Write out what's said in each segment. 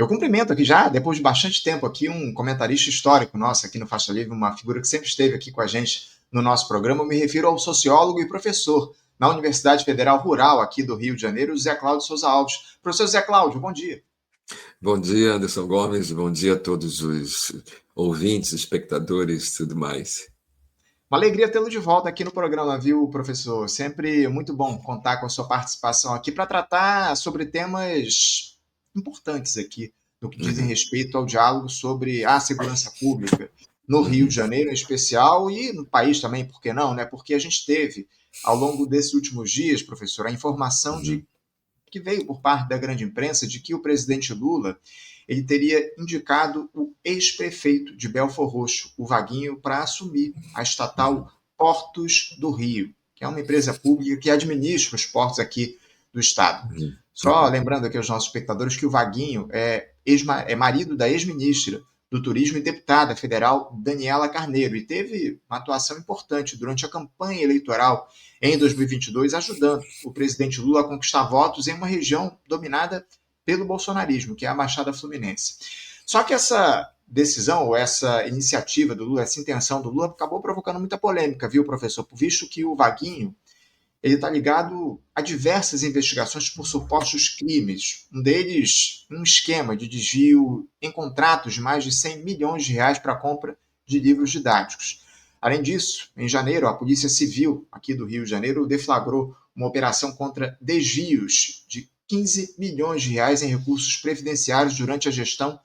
Eu cumprimento aqui já, depois de bastante tempo aqui, um comentarista histórico nosso aqui no Faixa Livre, uma figura que sempre esteve aqui com a gente no nosso programa. Eu me refiro ao sociólogo e professor na Universidade Federal Rural aqui do Rio de Janeiro, Zé Cláudio Souza Alves. Professor Zé Cláudio, bom dia. Bom dia, Anderson Gomes. Bom dia a todos os ouvintes, espectadores e tudo mais. Uma alegria tê-lo de volta aqui no programa, viu, professor? Sempre muito bom contar com a sua participação aqui para tratar sobre temas importantes aqui, no que dizem respeito ao diálogo sobre a segurança pública no Rio de Janeiro, em especial, e no país também, por que não, né? Porque a gente teve, ao longo desses últimos dias, professor, a informação de que veio por parte da grande imprensa de que o presidente Lula ele teria indicado o ex-prefeito de Belford Roxo, o Vaguinho, para assumir a estatal Portos do Rio, que é uma empresa pública que administra os portos aqui do estado. Só lembrando aqui aos nossos espectadores que o Vaguinho é marido da ex-ministra do Turismo e deputada federal Daniela Carneiro, e teve uma atuação importante durante a campanha eleitoral em 2022, ajudando o presidente Lula a conquistar votos em uma região dominada pelo bolsonarismo, que é a Baixada Fluminense. Só que essa decisão, ou essa iniciativa do Lula, essa intenção do Lula, acabou provocando muita polêmica, viu, professor? Visto que o Vaguinho ele está ligado a diversas investigações por supostos crimes. Um deles, um esquema de desvio em contratos de mais de 100 milhões de reais para a compra de livros didáticos. Além disso, em janeiro, a Polícia Civil aqui do Rio de Janeiro deflagrou uma operação contra desvios de 15 milhões de reais em recursos previdenciários durante a gestão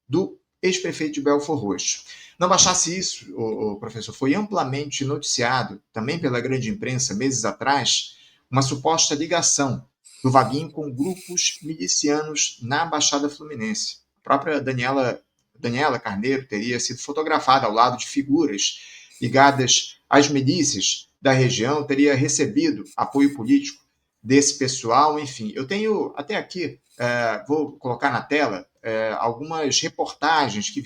do ex-prefeito de Belford Roxo. Não bastasse isso, o professor, foi amplamente noticiado, também pela grande imprensa, meses atrás, uma suposta ligação do Vaguinho com grupos milicianos na Baixada Fluminense. A própria Daniela Carneiro teria sido fotografada ao lado de figuras ligadas às milícias da região, teria recebido apoio político desse pessoal, enfim. Eu tenho até aqui, vou colocar na tela, algumas reportagens que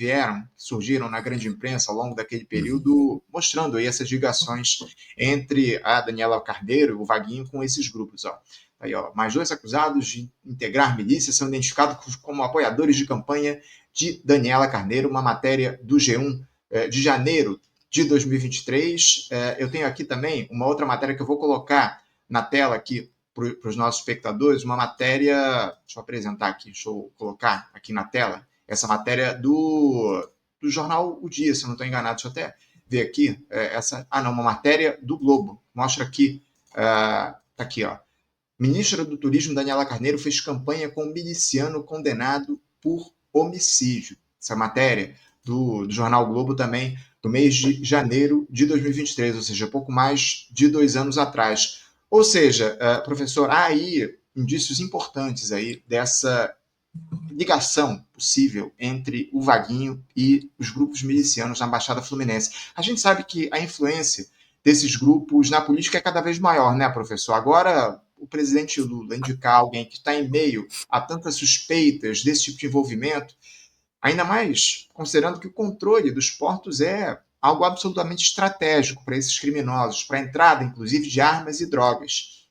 surgiram na grande imprensa ao longo daquele período, mostrando aí essas ligações entre a Daniela Carneiro e o Vaguinho com esses grupos. Aí, mais 2 acusados de integrar milícia são identificados como apoiadores de campanha de Daniela Carneiro, uma matéria do G1 de janeiro de 2023. Eu tenho aqui também uma outra matéria que eu vou colocar na tela aqui para os nossos espectadores, uma matéria, deixa eu apresentar aqui, deixa eu colocar aqui na tela, essa matéria do jornal O Dia, se eu não estou enganado, deixa eu até ver aqui, uma matéria do Globo, mostra aqui, tá aqui, Ministra do Turismo Daniela Carneiro fez campanha com um miliciano condenado por homicídio. Essa matéria do jornal Globo também, do mês de janeiro de 2023, ou seja, pouco mais de 2 anos atrás. Ou seja, professor, há aí indícios importantes aí dessa ligação possível entre o Vaguinho e os grupos milicianos na Baixada Fluminense. A gente sabe que a influência desses grupos na política é cada vez maior, né, professor? Agora, o presidente Lula indicar alguém que está em meio a tantas suspeitas desse tipo de envolvimento, ainda mais considerando que o controle dos portos é algo absolutamente estratégico para esses criminosos, para a entrada, inclusive, de armas e drogas.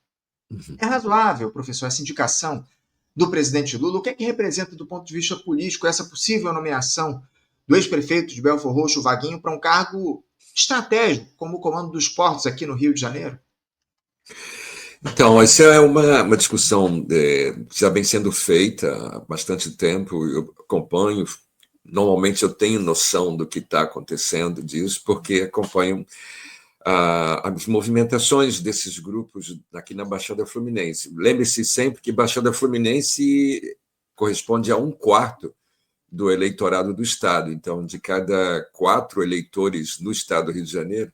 É razoável, professor, essa indicação do presidente Lula? O que é que representa, do ponto de vista político, essa possível nomeação do ex-prefeito de Belford Roxo, Vaguinho, para um cargo estratégico, como o comando dos portos aqui no Rio de Janeiro? Então, essa é uma discussão que já vem sendo feita há bastante tempo. Eu acompanho, normalmente eu tenho noção do que está acontecendo disso, porque acompanho as movimentações desses grupos aqui na Baixada Fluminense. Lembre-se sempre que Baixada Fluminense corresponde a 1/4 do eleitorado do Estado. Então, de cada 4 eleitores no Estado do Rio de Janeiro,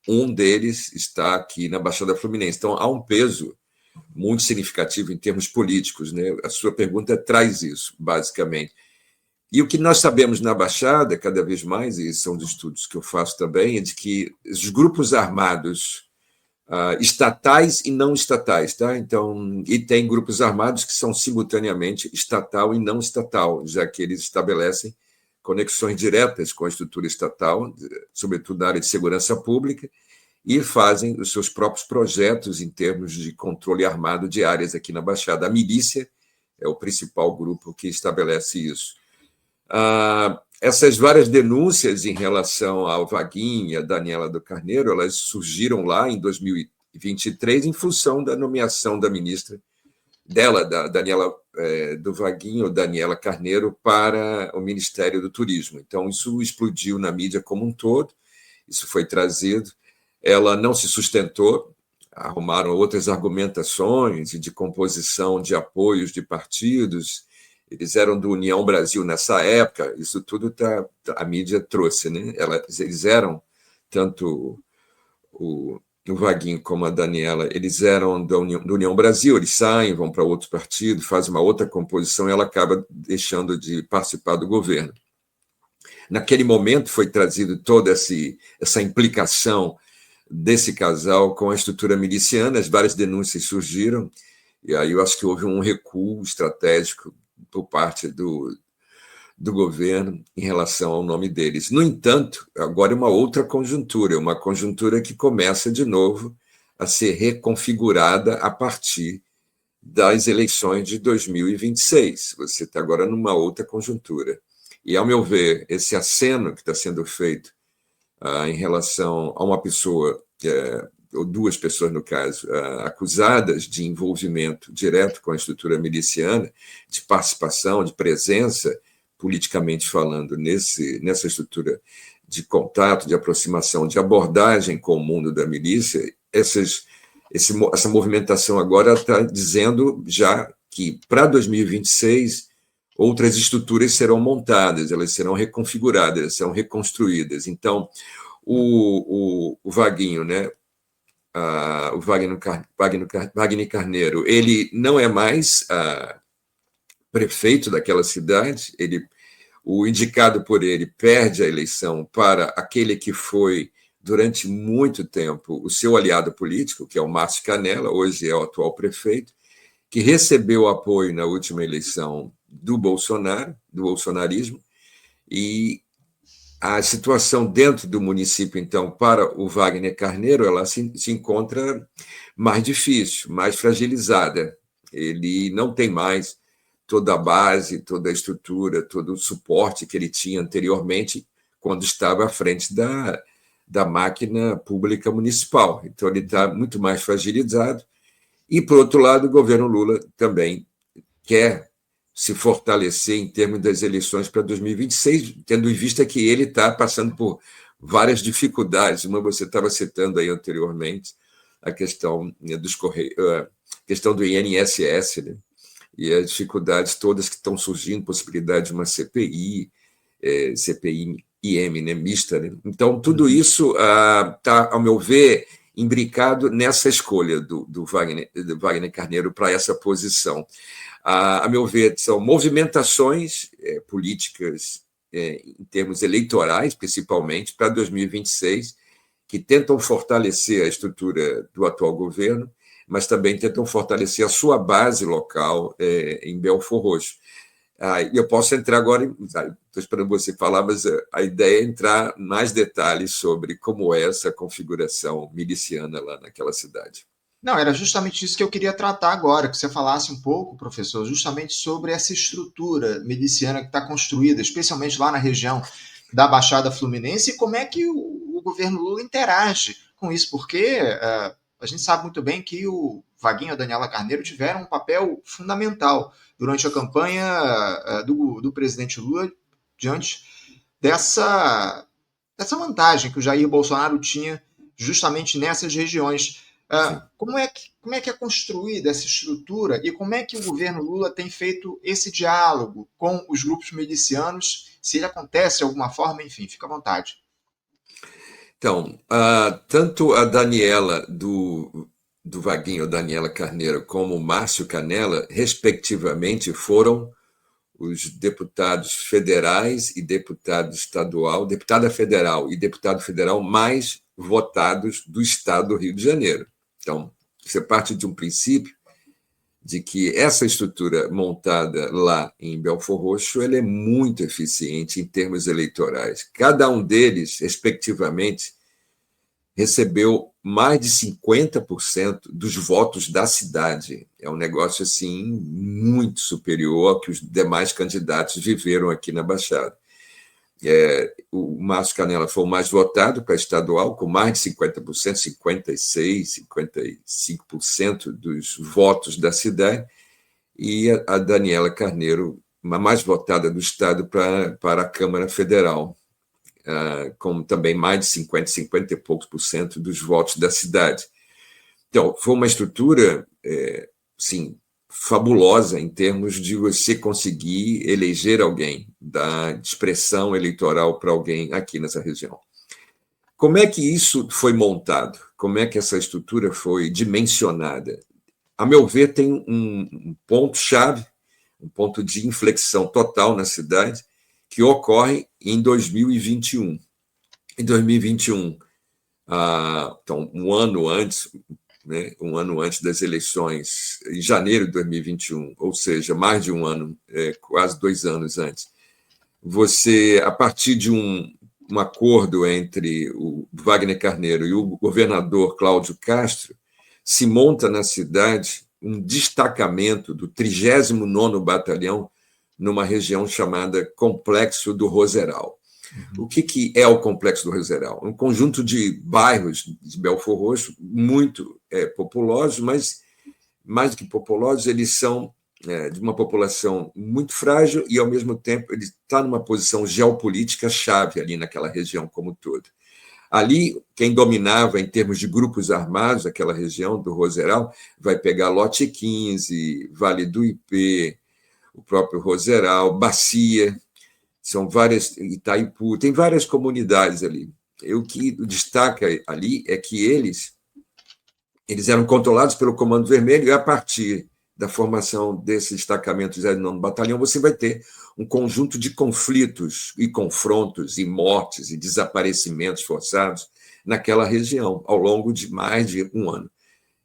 um deles está aqui na Baixada Fluminense. Então, há um peso muito significativo em termos políticos, né? A sua pergunta traz isso, basicamente. E o que nós sabemos na Baixada, cada vez mais, e são os estudos que eu faço também, é de que os grupos armados estatais e não estatais, tá? Então, e tem grupos armados que são simultaneamente estatal e não estatal, já que eles estabelecem conexões diretas com a estrutura estatal, sobretudo na área de segurança pública, e fazem os seus próprios projetos em termos de controle armado de áreas aqui na Baixada. A milícia é o principal grupo que estabelece isso. Essas várias denúncias em relação ao Vaguinho e a Daniela do Carneiro, elas surgiram lá em 2023 em função da nomeação da ministra dela, da Daniela do Vaguinho, Daniela Carneiro, para o Ministério do Turismo. Então, isso explodiu na mídia como um todo, isso foi trazido, ela não se sustentou, arrumaram outras argumentações de composição de apoios de partidos, eles eram do União Brasil nessa época, isso tudo a mídia trouxe, né? Eles eram, tanto o Vaguinho como a Daniela, eles eram da União Brasil, eles saem, vão para outro partido, fazem uma outra composição e ela acaba deixando de participar do governo. Naquele momento foi trazido toda essa implicação desse casal com a estrutura miliciana, as várias denúncias surgiram, e aí eu acho que houve um recuo estratégico por parte do governo em relação ao nome deles. No entanto, agora é uma outra conjuntura, uma conjuntura que começa de novo a ser reconfigurada a partir das eleições de 2026. Você está agora numa outra conjuntura. E, ao meu ver, esse aceno que está sendo feito em relação a uma pessoa, ou duas pessoas, no caso, acusadas de envolvimento direto com a estrutura miliciana, de participação, de presença, politicamente falando, nessa estrutura de contato, de aproximação, de abordagem com o mundo da milícia, essa movimentação agora está dizendo já que, para 2026, outras estruturas serão montadas, elas serão reconfiguradas, serão reconstruídas. Então, o Vaguinho, né? O Wagner Carneiro, ele não é mais prefeito daquela cidade, o indicado por ele perde a eleição para aquele que foi, durante muito tempo, o seu aliado político, que é o Márcio Canella, hoje é o atual prefeito, que recebeu apoio na última eleição do Bolsonaro, do bolsonarismo, e a situação dentro do município, então, para o Wagner Carneiro, ela se encontra mais difícil, mais fragilizada. Ele não tem mais toda a base, toda a estrutura, todo o suporte que ele tinha anteriormente, quando estava à frente da máquina pública municipal. Então, ele está muito mais fragilizado. E, por outro lado, o governo Lula também quer se fortalecer em termos das eleições para 2026, tendo em vista que ele está passando por várias dificuldades. Uma você estava citando aí anteriormente, a questão dos Correios, a questão do INSS, né? E as dificuldades todas que estão surgindo, possibilidade de uma CPI, CPI-IM, né, mista. Né? Então, tudo isso está, ao meu ver, imbricado nessa escolha do Wagner Carneiro para essa posição. A meu ver, são movimentações políticas em termos eleitorais, principalmente, para 2026, que tentam fortalecer a estrutura do atual governo, mas também tentam fortalecer a sua base local em Belford Roxo. E eu posso entrar agora, estou esperando você falar, mas a ideia é entrar em mais detalhes sobre como é essa configuração miliciana lá naquela cidade. Não, era justamente isso que eu queria tratar agora, que você falasse um pouco, professor, justamente sobre essa estrutura miliciana que está construída, especialmente lá na região da Baixada Fluminense, e como é que o governo Lula interage com isso, porque a gente sabe muito bem que o Vaguinho e a Daniela Carneiro tiveram um papel fundamental durante a campanha do presidente Lula diante dessa vantagem que o Jair Bolsonaro tinha justamente nessas regiões. Como é que é construída essa estrutura e como é que o governo Lula tem feito esse diálogo com os grupos milicianos, se ele acontece de alguma forma, enfim, fica à vontade. Então, tanto a Daniela do Vaguinho, Daniela Carneiro, como o Márcio Canella, respectivamente, foram os deputados federais e deputada federal e deputado federal mais votados do estado do Rio de Janeiro. Então, você parte de um princípio de que essa estrutura montada lá em Belford Roxo ela é muito eficiente em termos eleitorais. Cada um deles, respectivamente, recebeu mais de 50% dos votos da cidade. É um negócio assim muito superior ao que os demais candidatos viveram aqui na Baixada. O Márcio Canela foi o mais votado para estadual, com mais de 50%, 56%, 55% dos votos da cidade, e a Daniela Carneiro, a mais votada do estado para a Câmara Federal, com também mais de 50 e poucos por cento dos votos da cidade. Então, foi uma estrutura, sim, fabulosa em termos de você conseguir eleger alguém, dar expressão eleitoral para alguém aqui nessa região. Como é que isso foi montado? Como é que essa estrutura foi dimensionada? A meu ver, tem um ponto-chave, um ponto de inflexão total na cidade, que ocorre em 2021. Em 2021, então, um ano antes, né, um ano antes das eleições, em janeiro de 2021, ou seja, mais de um ano, quase 2 anos antes, você, a partir de um acordo entre o Wagner Carneiro e o governador Cláudio Castro, se monta na cidade um destacamento do 39º Batalhão numa região chamada Complexo do Roseral. O que é o Complexo do Roseral? Um conjunto de bairros de Belford Roxo muito populosos, mas, mais do que populosos, eles são de uma população muito frágil e, ao mesmo tempo, ele está numa posição geopolítica chave ali naquela região como um todo. Ali, quem dominava em termos de grupos armados aquela região do Roseral vai pegar Lote 15, Vale do Ipê, o próprio Roseral, Bacia, são várias, Itaipu, tem várias comunidades ali. O que destaca ali é que eles eram controlados pelo Comando Vermelho, e a partir da formação desse destacamento de 19º Batalhão, você vai ter um conjunto de conflitos e confrontos e mortes e desaparecimentos forçados naquela região, ao longo de mais de um ano.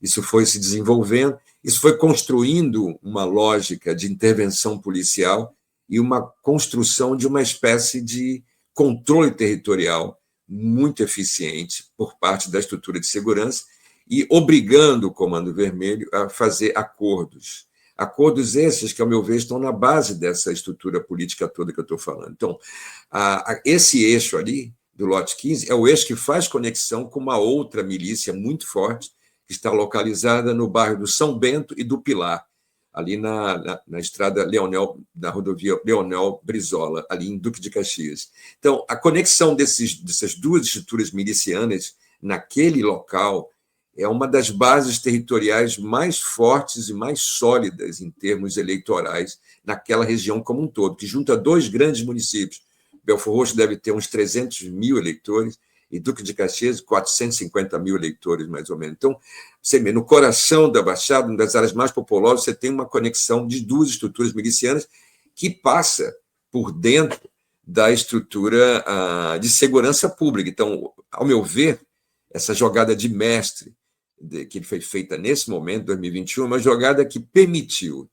Isso foi se desenvolvendo, isso foi construindo uma lógica de intervenção policial e uma construção de uma espécie de controle territorial muito eficiente por parte da estrutura de segurança e obrigando o Comando Vermelho a fazer acordos. Acordos esses que, ao meu ver, estão na base dessa estrutura política toda que eu estou falando. Então, esse eixo ali, do Lote 15, é o eixo que faz conexão com uma outra milícia muito forte, que está localizada no bairro do São Bento e do Pilar, ali na estrada Leonel, na rodovia Leonel Brizola, ali em Duque de Caxias. Então, a conexão dessas duas estruturas milicianas naquele local é uma das bases territoriais mais fortes e mais sólidas em termos eleitorais naquela região como um todo, que junta 2 grandes municípios. Belford Roxo deve ter uns 300 mil eleitores e Duque de Caxias 450 mil eleitores, mais ou menos. Então, você vê, no coração da Baixada, uma das áreas mais populosas, você tem uma conexão de 2 estruturas milicianas que passa por dentro da estrutura de segurança pública. Então, ao meu ver, essa jogada de mestre que foi feita nesse momento, 2021, uma jogada que permitiu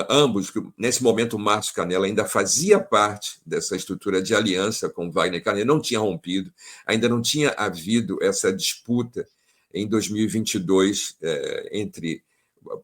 ambos, nesse momento o Márcio Canela ainda fazia parte dessa estrutura de aliança com o Wagner Carneiro, não tinha rompido, ainda não tinha havido essa disputa em 2022 entre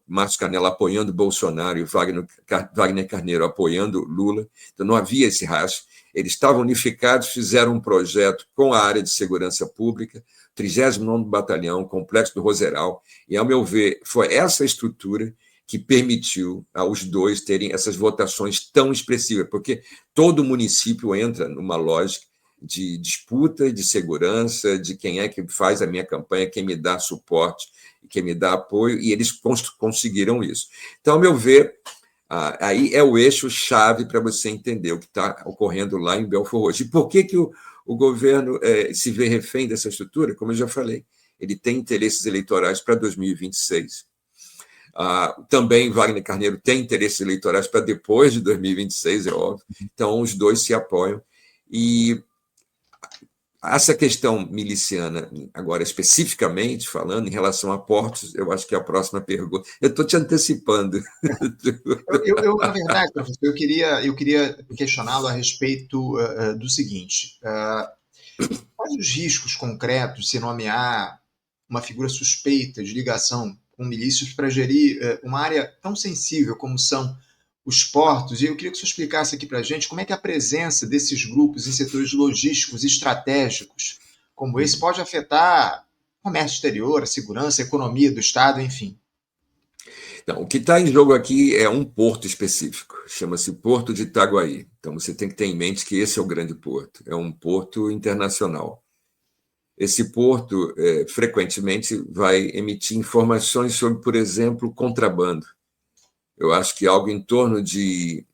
Márcio Canela apoiando Bolsonaro e Wagner Carneiro apoiando Lula, então não havia esse rastro. Eles estavam unificados, fizeram um projeto com a área de segurança pública, 39º Batalhão, Complexo do Roseral, e, ao meu ver, foi essa estrutura que permitiu aos 2 terem essas votações tão expressivas, porque todo município entra numa lógica de disputa, de segurança, de quem é que faz a minha campanha, quem me dá suporte, quem me dá apoio, e eles conseguiram isso. Então, ao meu ver, aí é o eixo-chave para você entender o que está ocorrendo lá em Belford Roxo. E por que o governo se vê refém dessa estrutura? Como eu já falei, ele tem interesses eleitorais para 2026. Também Wagner Carneiro tem interesses eleitorais para depois de 2026, é óbvio. Então, os 2 se apoiam. E essa questão miliciana, agora especificamente falando, em relação a portos, eu acho que é a próxima pergunta. Eu estou te antecipando. Na verdade, professor, eu queria questioná-lo a respeito do seguinte: quais os riscos concretos se nomear uma figura suspeita de ligação com milícias para gerir uma área tão sensível como são os portos, e eu queria que você explicasse aqui para a gente como é que a presença desses grupos em setores logísticos estratégicos como esse pode afetar o comércio exterior, a segurança, a economia do Estado, enfim. Então, o que está em jogo aqui é um porto específico, chama-se Porto de Itaguaí. Então, você tem que ter em mente que esse é o grande porto, é um porto internacional. Esse porto, frequentemente, vai emitir informações sobre, por exemplo, contrabando. Eu acho que algo em torno de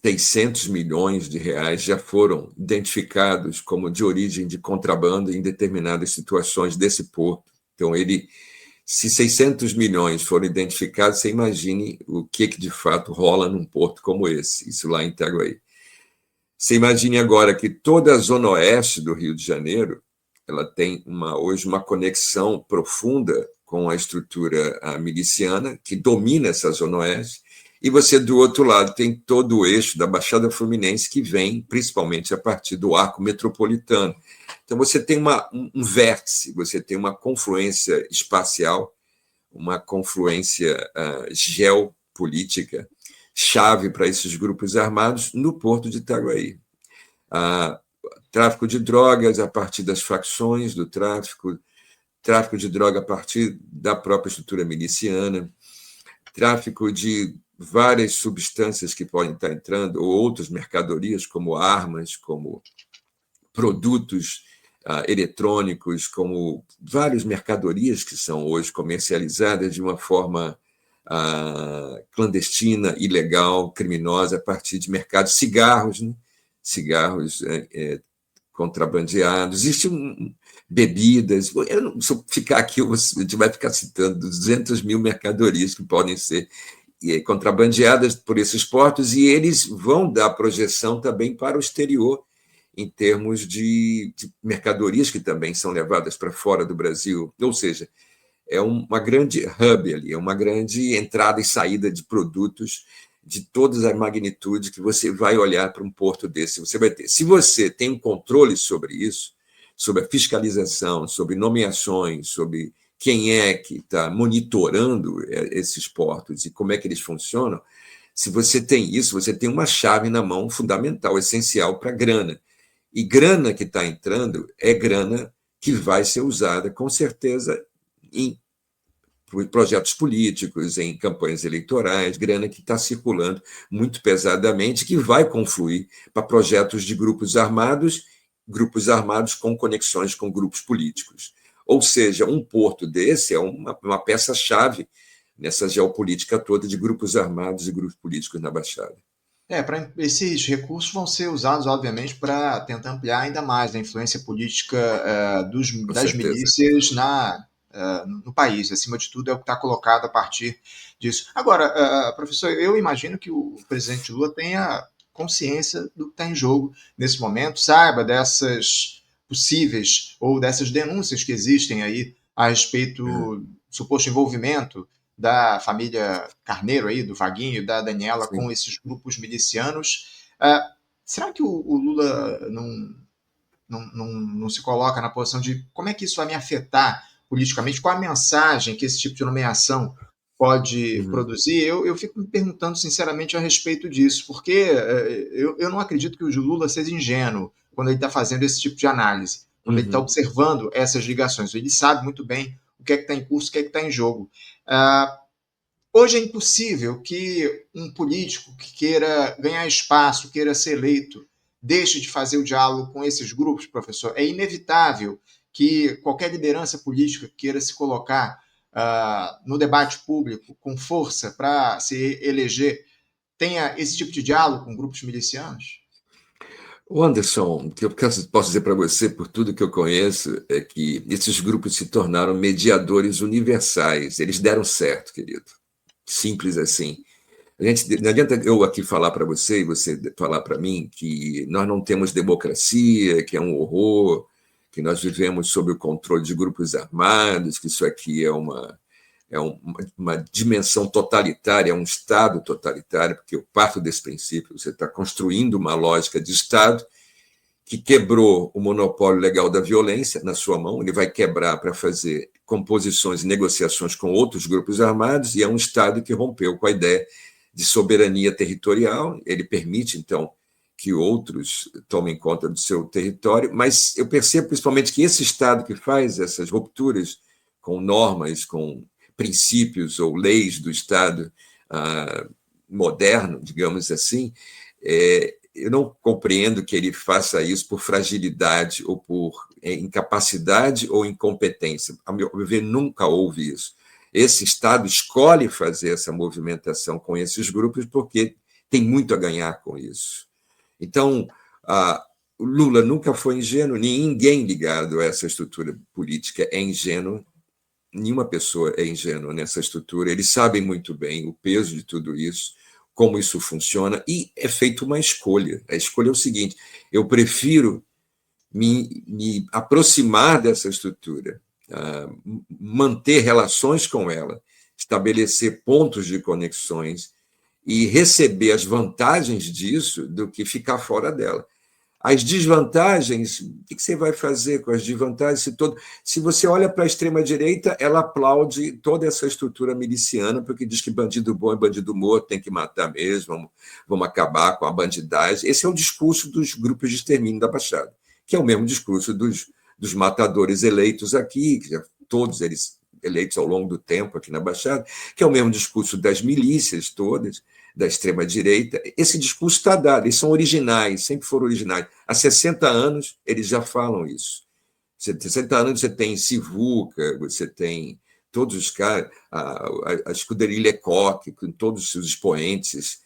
600 milhões de reais já foram identificados como de origem de contrabando em determinadas situações desse porto. Então, se 600 milhões foram identificados, você imagine o que de fato rola num porto como esse, isso lá em Itaguaí. Você imagine agora que toda a zona oeste do Rio de Janeiro ela tem hoje uma conexão profunda com a estrutura miliciana, que domina essa zona oeste, e você, do outro lado, tem todo o eixo da Baixada Fluminense, que vem principalmente a partir do arco metropolitano. Então, você tem um vértice, você tem uma confluência espacial, uma confluência geopolítica, chave para esses grupos armados no Porto de Itaguaí. Tráfico de drogas a partir das facções do tráfico de droga a partir da própria estrutura miliciana, tráfico de várias substâncias que podem estar entrando, ou outras mercadorias, como armas, como produtos eletrônicos, como várias mercadorias que são hoje comercializadas de uma forma clandestina, ilegal, criminosa, a partir de mercados de cigarros, né? Cigarros contrabandeados, existem bebidas. Se eu ficar aqui, a gente vai ficar citando 200 mil mercadorias que podem ser contrabandeadas por esses portos, e eles vão dar projeção também para o exterior, em termos de mercadorias que também são levadas para fora do Brasil. Ou seja, é uma grande hub ali, é uma grande entrada e saída de produtos de todas as magnitudes que você vai olhar para um porto desse. Você vai ter. Se você tem um controle sobre isso, sobre a fiscalização, sobre nomeações, sobre quem é que está monitorando esses portos e como é que eles funcionam, se você tem isso, você tem uma chave na mão fundamental, essencial para a grana. E grana que está entrando é grana que vai ser usada, com certeza, em projetos políticos, em campanhas eleitorais, grana que está circulando muito pesadamente, que vai confluir para projetos de grupos armados com conexões com grupos políticos. Ou seja, um porto desse é uma peça-chave nessa geopolítica toda de grupos armados e grupos políticos na Baixada. Esses recursos vão ser usados, obviamente, para tentar ampliar ainda mais a influência política das milícias no país. Acima de tudo, é o que está colocado a partir disso. Agora, professor, eu imagino que o presidente Lula tenha consciência do que está em jogo nesse momento, saiba dessas possíveis ou dessas denúncias que existem aí a respeito do suposto envolvimento da família Carneiro, aí, do Vaguinho, da Daniela, com esses grupos milicianos. Será que o Lula não se coloca na posição de como é que isso vai me afetar politicamente? Qual a mensagem que esse tipo de nomeação pode produzir? Eu fico me perguntando sinceramente a respeito disso, porque eu não acredito que o Lula seja ingênuo quando ele está fazendo esse tipo de análise, quando ele está observando essas ligações. Ele sabe muito bem o que é que está em curso, o que é que está em jogo. Hoje é impossível que um político que queira ganhar espaço, queira ser eleito, deixe de fazer o diálogo com esses grupos, professor. É inevitável que qualquer liderança política queira se colocar no debate público com força para se eleger, tenha esse tipo de diálogo com grupos milicianos? O Anderson, o que eu posso dizer para você, por tudo que eu conheço, é que esses grupos se tornaram mediadores universais. Eles deram certo, querido. Simples assim. Não adianta eu aqui falar para você e você falar para mim que nós não temos democracia, que é um horror, que nós vivemos sob o controle de grupos armados, que isso aqui é uma dimensão totalitária, é um Estado totalitário, porque eu parto desse princípio, você está construindo uma lógica de Estado que quebrou o monopólio legal da violência na sua mão, ele vai quebrar para fazer composições e negociações com outros grupos armados, e é um Estado que rompeu com a ideia de soberania territorial, ele permite, então, que outros tomem conta do seu território, mas eu percebo principalmente que esse Estado que faz essas rupturas com normas, com princípios ou leis do Estado moderno, digamos assim, eu não compreendo que ele faça isso por fragilidade ou por incapacidade ou incompetência. A meu ver, nunca houve isso. Esse Estado escolhe fazer essa movimentação com esses grupos porque tem muito a ganhar com isso. Então, o Lula nunca foi ingênuo, ninguém ligado a essa estrutura política é ingênuo, nenhuma pessoa é ingênua nessa estrutura, eles sabem muito bem o peso de tudo isso, como isso funciona, e é feita uma escolha. A escolha é o seguinte: eu prefiro me aproximar dessa estrutura, manter relações com ela, estabelecer pontos de conexões e receber as vantagens disso do que ficar fora dela. As desvantagens, o que você vai fazer com as desvantagens? Se você olha para a extrema-direita, ela aplaude toda essa estrutura miliciana, porque diz que bandido bom é bandido morto, tem que matar mesmo, vamos acabar com a bandidagem. Esse é o discurso dos grupos de extermínio da Baixada, que é o mesmo discurso dos matadores eleitos aqui, todos eles eleitos ao longo do tempo aqui na Baixada, que é o mesmo discurso das milícias todas, da extrema-direita. Esse discurso está dado, eles são originais, sempre foram originais. Há 60 anos eles já falam isso. Há 60 anos você tem Sivuca, você tem todos os caras, a escuderia Lecoq, com todos os seus expoentes,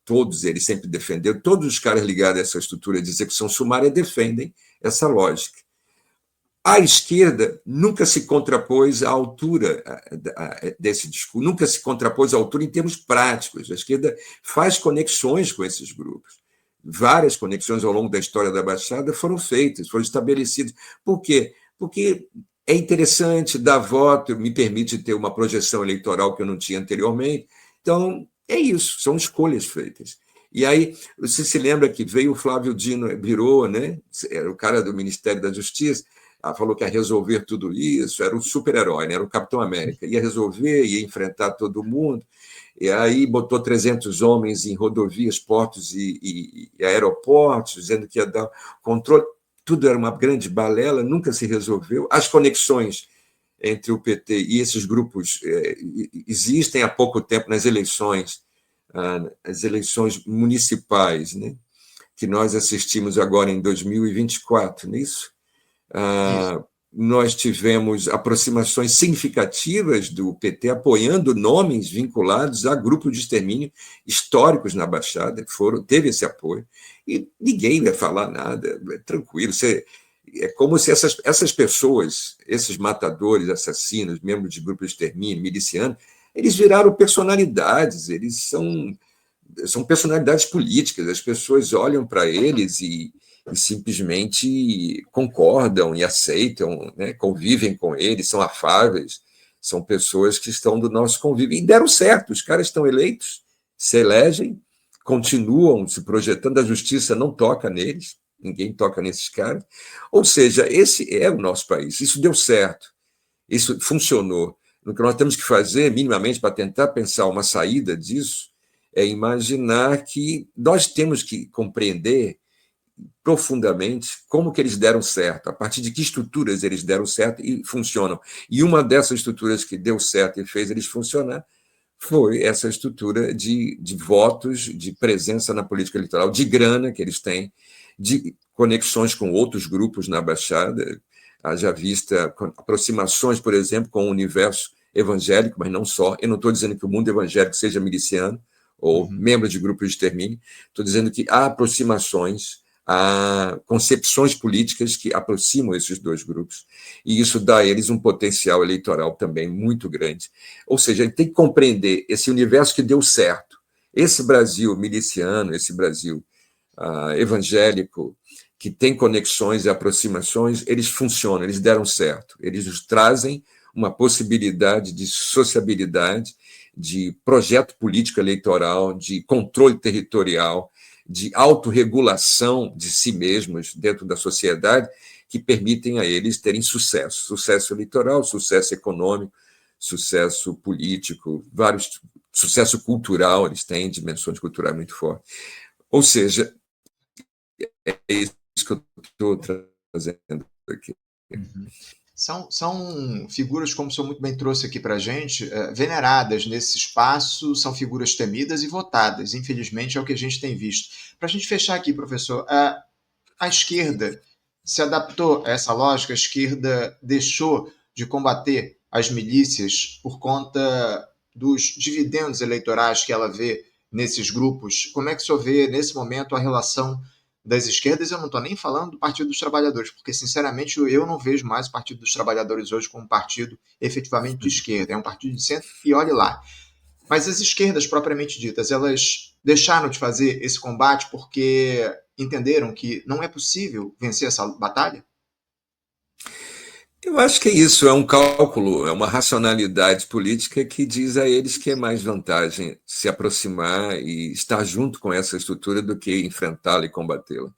todos eles sempre defenderam, todos os caras ligados a essa estrutura de execução sumária defendem essa lógica. A esquerda nunca se contrapôs à altura desse discurso, nunca se contrapôs à altura em termos práticos. A esquerda faz conexões com esses grupos. Várias conexões ao longo da história da Baixada foram feitas, foram estabelecidas. Por quê? Porque é interessante, dar voto, me permite ter uma projeção eleitoral que eu não tinha anteriormente. Então, é isso, são escolhas feitas. E aí, você se lembra que veio o Flávio Dino, virou, né? Era o cara do Ministério da Justiça, falou que ia resolver tudo isso, era um super-herói, né? Era o Capitão América, ia resolver, ia enfrentar todo mundo, e aí botou 300 homens em rodovias, portos e aeroportos, dizendo que ia dar controle. Tudo era uma grande balela, nunca se resolveu. As conexões entre o PT e esses grupos existem há pouco tempo nas eleições, as eleições municipais, né? Que nós assistimos agora em 2024, não é isso? Nós tivemos aproximações significativas do PT apoiando nomes vinculados a grupos de extermínio históricos na Baixada, que teve esse apoio, e ninguém vai falar nada, tranquilo. É como se essas pessoas, esses matadores, assassinos, membros de grupos de extermínio, milicianos, eles viraram personalidades, eles são personalidades políticas, as pessoas olham para eles e simplesmente concordam e aceitam, né? Convivem com eles, são afáveis, são pessoas que estão do nosso convívio. E deram certo, os caras estão eleitos, se elegem, continuam se projetando, a justiça não toca neles, ninguém toca nesses caras. Ou seja, esse é o nosso país, isso deu certo, isso funcionou. O que nós temos que fazer, minimamente, para tentar pensar uma saída disso, é imaginar que nós temos que compreender profundamente como que eles deram certo, a partir de que estruturas eles deram certo e funcionam. E uma dessas estruturas que deu certo e fez eles funcionar foi essa estrutura de votos, de presença na política eleitoral, de grana que eles têm, de conexões com outros grupos na Baixada, haja vista aproximações, por exemplo, com o universo evangélico, mas não só. Eu não estou dizendo que o mundo evangélico seja miliciano ou membro de grupos de extermínio, estou dizendo que há aproximações, há concepções políticas que aproximam esses dois grupos, e isso dá a eles um potencial eleitoral também muito grande. Ou seja, a gente tem que compreender esse universo que deu certo, esse Brasil miliciano, esse Brasil evangélico, que tem conexões e aproximações, eles funcionam, eles deram certo, eles nos trazem uma possibilidade de sociabilidade, de projeto político eleitoral, de controle territorial, de autorregulação de si mesmos dentro da sociedade que permitem a eles terem sucesso. Sucesso eleitoral, sucesso econômico, sucesso político, sucesso cultural, eles têm dimensões culturais muito fortes. Ou seja, é isso que eu estou trazendo aqui. Uhum. São figuras, como o senhor muito bem trouxe aqui para a gente, veneradas nesse espaço, são figuras temidas e votadas. Infelizmente, é o que a gente tem visto. Para a gente fechar aqui, professor, a esquerda se adaptou a essa lógica, a esquerda deixou de combater as milícias por conta dos dividendos eleitorais que ela vê nesses grupos. Como é que o senhor vê, nesse momento, a relação das esquerdas? Eu não estou nem falando do Partido dos Trabalhadores, porque, sinceramente, eu não vejo mais o Partido dos Trabalhadores hoje como um partido efetivamente de esquerda. É um partido de centro e olhe lá. Mas as esquerdas propriamente ditas, elas deixaram de fazer esse combate porque entenderam que não é possível vencer essa batalha? Eu acho que é isso, é um cálculo, é uma racionalidade política que diz a eles que é mais vantagem se aproximar e estar junto com essa estrutura do que enfrentá-la e combatê-la.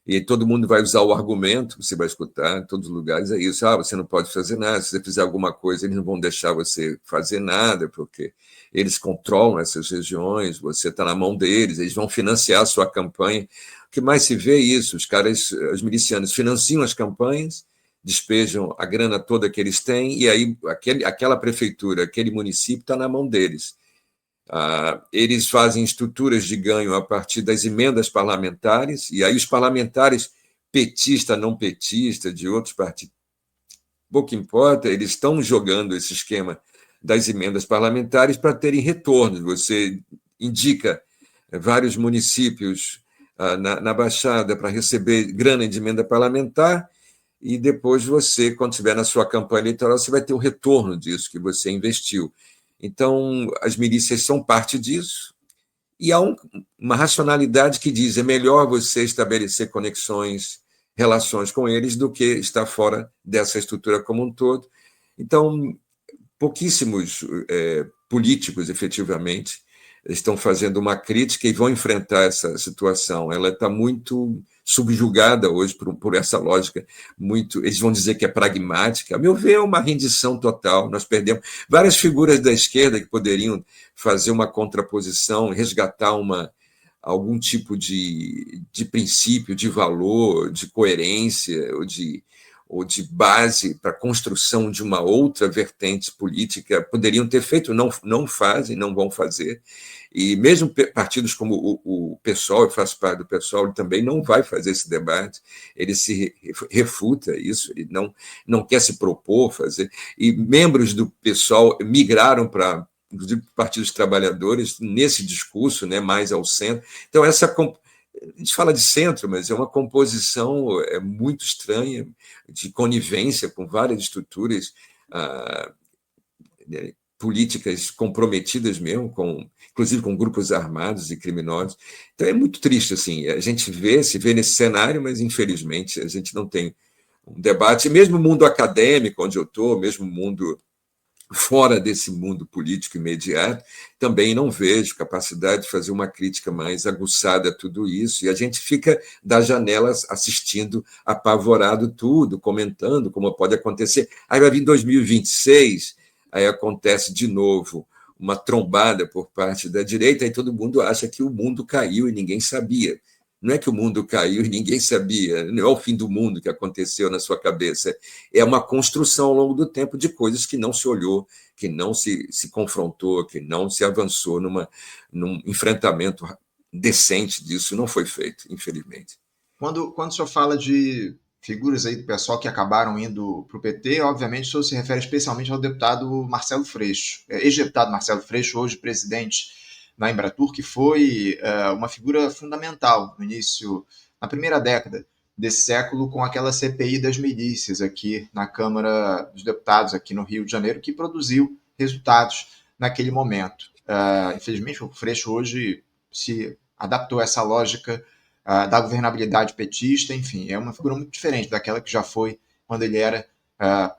E todo mundo vai usar o argumento, você vai escutar em todos os lugares, é isso, você não pode fazer nada, se você fizer alguma coisa, eles não vão deixar você fazer nada, porque eles controlam essas regiões, você está na mão deles, eles vão financiar a sua campanha. O que mais se vê é isso, os milicianos financiam as campanhas, despejam a grana toda que eles têm, e aí aquela prefeitura, aquele município está na mão deles. Eles fazem estruturas de ganho a partir das emendas parlamentares, e aí os parlamentares, petista, não petista, de outros partidos, pouco importa, eles estão jogando esse esquema das emendas parlamentares para terem retornos. Você indica vários municípios na Baixada para receber grana de emenda parlamentar, e depois você, quando estiver na sua campanha eleitoral, você vai ter o retorno disso que você investiu. Então, as milícias são parte disso, e há uma racionalidade que diz é melhor você estabelecer conexões, relações com eles do que estar fora dessa estrutura como um todo. Então, pouquíssimos políticos, efetivamente, estão fazendo uma crítica e vão enfrentar essa situação. Ela está muito subjugada hoje por essa lógica. Eles vão dizer que é pragmática. A meu ver, é uma rendição total. Nós perdemos várias figuras da esquerda que poderiam fazer uma contraposição, resgatar algum tipo de princípio, de valor, de coerência ou de base para a construção de uma outra vertente política, poderiam ter feito, não fazem, não vão fazer. E mesmo partidos como o PSOL, eu faço parte do PSOL, ele também não vai fazer esse debate, ele se refuta isso, ele não quer se propor fazer. E membros do PSOL migraram para, inclusive, o Partido dos Trabalhadores, nesse discurso, né, mais ao centro. Então, a gente fala de centro, mas é uma composição muito estranha, de conivência com várias estruturas políticas comprometidas mesmo, inclusive com grupos armados e criminosos. Então é muito triste, assim, a gente se vê nesse cenário, mas infelizmente a gente não tem um debate, mesmo o mundo acadêmico, onde eu estou, mesmo o mundo fora desse mundo político imediato, também não vejo capacidade de fazer uma crítica mais aguçada a tudo isso, e a gente fica das janelas assistindo apavorado tudo, comentando como pode acontecer. Aí vai vir 2026, aí acontece de novo uma trombada por parte da direita, e todo mundo acha que o mundo caiu e ninguém sabia. Não é que o mundo caiu e ninguém sabia, não é o fim do mundo que aconteceu na sua cabeça. É uma construção ao longo do tempo de coisas que não se olhou, que não se confrontou, que não se avançou num enfrentamento decente disso. Não foi feito, infelizmente. Quando o senhor fala de figuras aí do pessoal que acabaram indo para o PT, obviamente o senhor se refere especialmente ao deputado Marcelo Freixo, ex-deputado Marcelo Freixo, hoje presidente na Embratur, que foi uma figura fundamental no início, na primeira década desse século, com aquela CPI das milícias aqui na Câmara dos Deputados, aqui no Rio de Janeiro, que produziu resultados naquele momento. Infelizmente, o Freixo hoje se adaptou a essa lógica da governabilidade petista, enfim, é uma figura muito diferente daquela que já foi quando ele era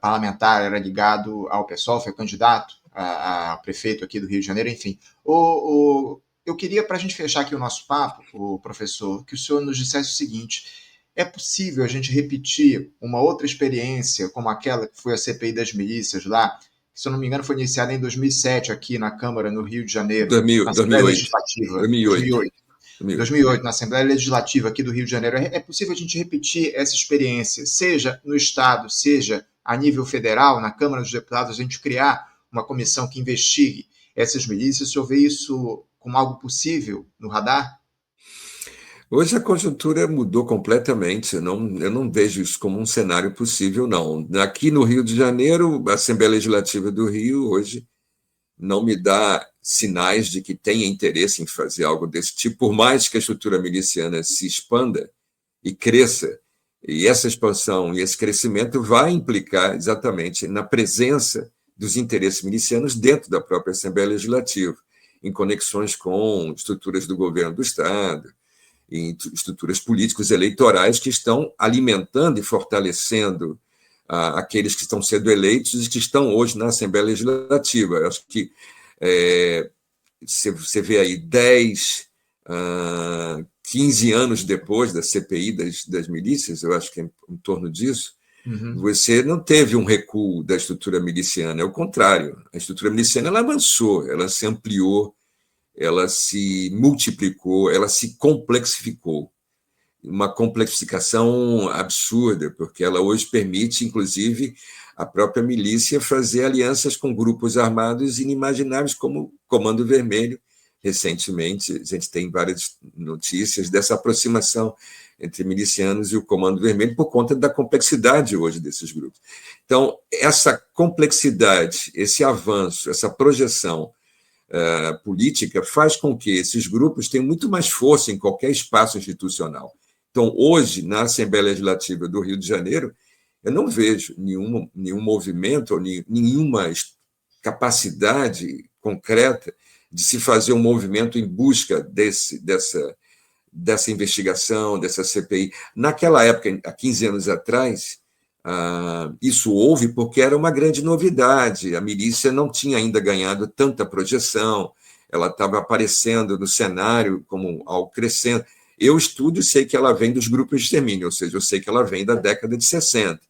parlamentar, era ligado ao PSOL, foi candidato a prefeito aqui do Rio de Janeiro, enfim. eu queria, para a gente fechar aqui o nosso papo, o professor, que o senhor nos dissesse o seguinte: é possível a gente repetir uma outra experiência como aquela que foi a CPI das milícias lá, que, se eu não me engano, foi iniciada em 2007 aqui na Câmara, no Rio de Janeiro, na Assembleia 2008, Legislativa, 2008, 2008. 2008, na Assembleia Legislativa aqui do Rio de Janeiro. É possível a gente repetir essa experiência, seja no Estado, seja a nível federal, na Câmara dos Deputados, a gente criar uma comissão que investigue essas milícias? O senhor vê isso como algo possível no radar? Hoje a conjuntura mudou completamente. Eu não vejo isso como um cenário possível, não. Aqui no Rio de Janeiro, a Assembleia Legislativa do Rio hoje não me dá sinais de que tenha interesse em fazer algo desse tipo, por mais que a estrutura miliciana se expanda e cresça. E essa expansão e esse crescimento vai implicar exatamente na presença dos interesses milicianos dentro da própria Assembleia Legislativa, em conexões com estruturas do governo do Estado, em estruturas políticos eleitorais que estão alimentando e fortalecendo aqueles que estão sendo eleitos e que estão hoje na Assembleia Legislativa. Eu acho que você vê aí 10, 15 anos depois da CPI das milícias, eu acho que é em torno disso, você não teve um recuo da estrutura miliciana, é o contrário. A estrutura miliciana ela avançou, ela se ampliou, ela se multiplicou, ela se complexificou. Uma complexificação absurda, porque ela hoje permite, inclusive, a própria milícia fazer alianças com grupos armados inimagináveis, como o Comando Vermelho. Recentemente, a gente tem várias notícias dessa aproximação entre milicianos e o Comando Vermelho por conta da complexidade hoje desses grupos. Então, essa complexidade, esse avanço, essa projeção política faz com que esses grupos tenham muito mais força em qualquer espaço institucional. Então, hoje, na Assembleia Legislativa do Rio de Janeiro, eu não vejo nenhum movimento ou nenhuma capacidade concreta de se fazer um movimento em busca dessa investigação, dessa CPI. Naquela época, há 15 anos atrás, isso houve porque era uma grande novidade. A milícia não tinha ainda ganhado tanta projeção, ela estava aparecendo no cenário como algo crescendo. Eu estudo e sei que ela vem dos grupos de extermínio, ou seja, eu sei que ela vem da década de 60.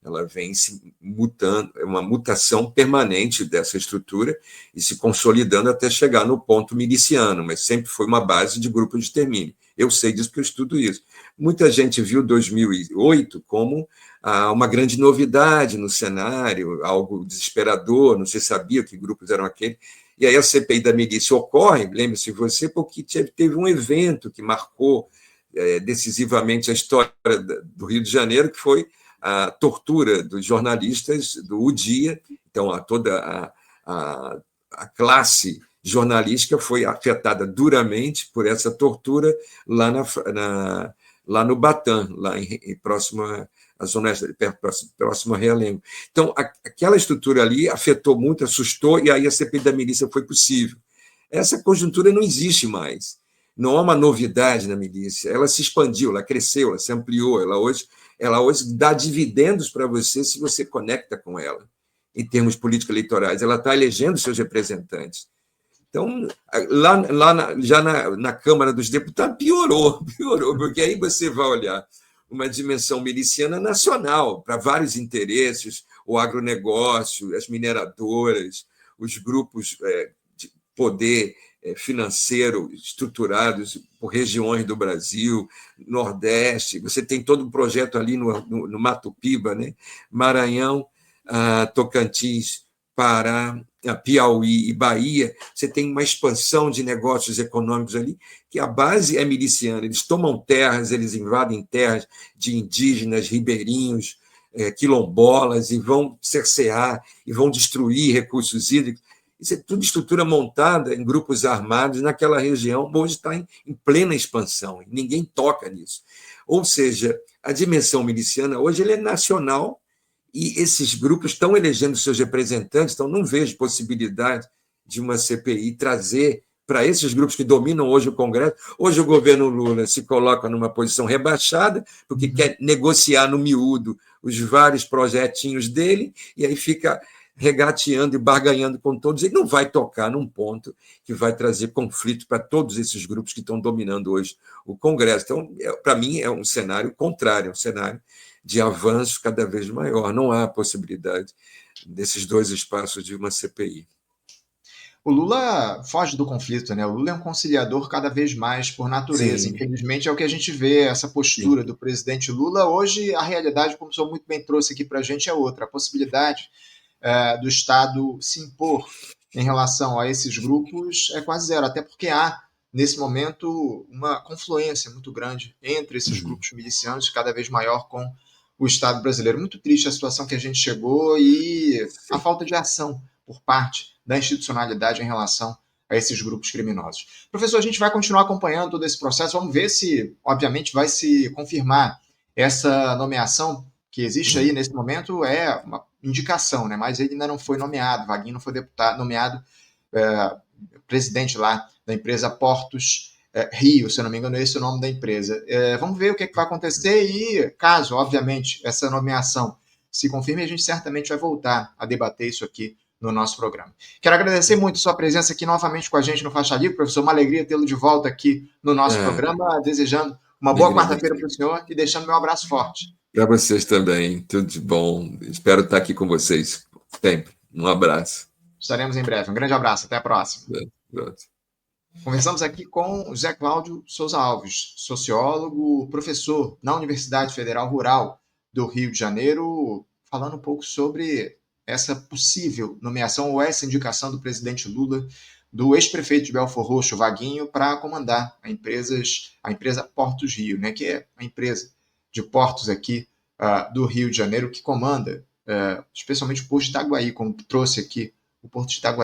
Ela vem se mutando, é uma mutação permanente dessa estrutura e se consolidando até chegar no ponto miliciano, mas sempre foi uma base de grupo de extermínio. Eu sei disso porque eu estudo isso. Muita gente viu 2008 como uma grande novidade no cenário, algo desesperador, não se sabia que grupos eram aqueles. E aí a CPI da milícia ocorre, lembre-se você, porque teve um evento que marcou decisivamente a história do Rio de Janeiro, que foi a tortura dos jornalistas do O Dia. Então, toda a classe jornalística foi afetada duramente por essa tortura lá no Batã, lá próximo à Zona Oeste, próximo a Realengo. Então, aquela estrutura ali afetou muito, assustou, e aí a CPI da milícia foi possível. Essa conjuntura não existe mais. Não há uma novidade na milícia. Ela se expandiu, ela cresceu, ela se ampliou. Ela hoje dá dividendos para você se você conecta com ela, em termos político-eleitorais. Ela está elegendo seus representantes. Então, já na Câmara dos Deputados, piorou, porque aí você vai olhar uma dimensão miliciana nacional, para vários interesses, o agronegócio, as mineradoras, os grupos de poder financeiro estruturados por regiões do Brasil, Nordeste. Você tem todo um projeto ali no Mato Piba, né? Maranhão, Tocantins, Pará, Piauí e Bahia. Você tem uma expansão de negócios econômicos ali, que a base é miliciana. Eles tomam terras, eles invadem terras de indígenas, ribeirinhos, quilombolas, e vão cercear, e vão destruir recursos hídricos. Isso é tudo estrutura montada em grupos armados naquela região, hoje está em plena expansão, ninguém toca nisso. Ou seja, a dimensão miliciana hoje ele é nacional, e esses grupos estão elegendo seus representantes, então não vejo possibilidade de uma CPI trazer para esses grupos que dominam hoje o Congresso. Hoje o governo Lula se coloca numa posição rebaixada, porque quer negociar no miúdo os vários projetinhos dele, e aí fica regateando e barganhando com todos, ele não vai tocar num ponto que vai trazer conflito para todos esses grupos que estão dominando hoje o Congresso. Então, para mim, é um cenário contrário, um cenário de avanço cada vez maior. Não há possibilidade desses dois espaços de uma CPI. O Lula foge do conflito, né? O Lula é um conciliador cada vez mais por natureza. Sim, Infelizmente é o que a gente vê, essa sim. postura do presidente Lula. Hoje, a realidade, como o senhor muito bem trouxe aqui para a gente, é outra. A possibilidade do Estado se impor em relação a esses grupos é quase zero, até porque há, nesse momento, uma confluência muito grande entre esses Uhum. grupos milicianos, cada vez maior com o Estado brasileiro. Muito triste a situação que a gente chegou e a Sim. falta de ação por parte da institucionalidade em relação a esses grupos criminosos. Professor, a gente vai continuar acompanhando todo esse processo, vamos ver se, obviamente, vai se confirmar essa nomeação que existe aí nesse momento, é uma indicação, né? Mas ele ainda não foi nomeado, Vaguinho não foi deputado, nomeado presidente lá da empresa Portos Rio, se eu não me engano, esse é o nome da empresa. Vamos ver o que vai acontecer e, caso, obviamente, essa nomeação se confirme, a gente certamente vai voltar a debater isso aqui no nosso programa. Quero agradecer muito sua presença aqui novamente com a gente no Faixa Livre, professor. Uma alegria tê-lo de volta aqui no nosso Ah, programa, desejando uma boa alegria quarta-feira minha. para o senhor e deixando meu abraço forte. Para vocês também, tudo de bom. Espero estar aqui com vocês sempre. Um abraço. Estaremos em breve. Um grande abraço. Até a próxima. Pronto. Conversamos aqui com o Zé Cláudio Souza Alves, sociólogo, professor na Universidade Federal Rural do Rio de Janeiro, falando um pouco sobre essa possível nomeação ou essa indicação do presidente Lula do ex-prefeito de Belfor Roxo, Vaguinho, para comandar a empresa Portos Rio, né, que é a empresa de portos aqui do Rio de Janeiro que comanda especialmente o Porto de Itaguaí, como trouxe aqui o Porto de Itaguaí.